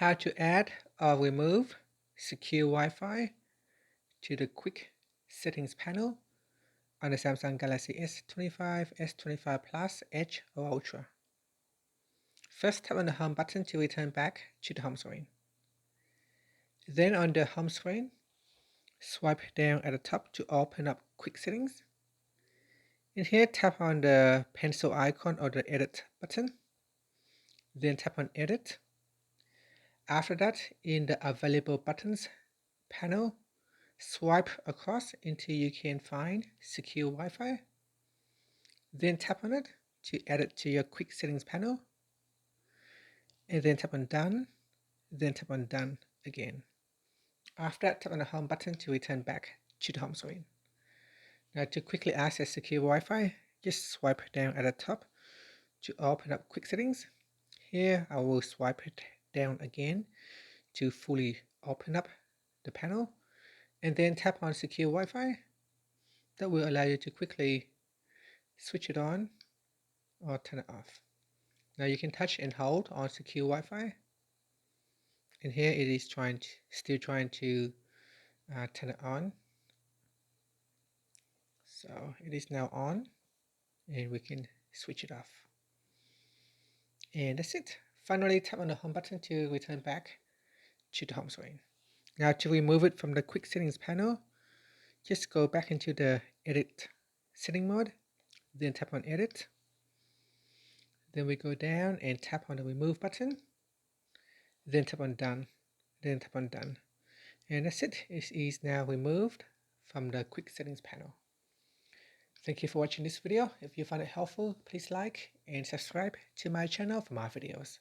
How to add or remove secure Wi-Fi to the quick settings panel on the Samsung Galaxy S25, S25 Plus, Edge or Ultra. First, tap on the home button to return back to the home screen. Then on the home screen, swipe down at the top to open up quick settings. In here, tap on the pencil icon or the edit button. Then tap on edit. After that, in the available buttons panel, swipe across until you can find secure Wi-Fi. Then tap on it to add it to your quick settings panel. And then tap on done. Then tap on done again. After that, tap on the home button to return back to the home screen. Now to quickly access secure Wi-Fi, just swipe down at the top to open up quick settings. Here I will swipe it down again to fully open up the panel, and then tap on secure Wi-Fi. That will allow you to quickly switch it on or turn it off. Now you can touch and hold on secure Wi-Fi, and here it is still trying to turn it on. So it is now on, and we can switch it off. And that's it. Finally, tap on the home button to return back to the home screen. Now to remove it from the quick settings panel, just go back into the edit setting mode, then tap on edit. Then we go down and tap on the remove button, then tap on done, then tap on done. And that's it. It is now removed from the quick settings panel. Thank you for watching this video. If you found it helpful, please like and subscribe to my channel for more videos.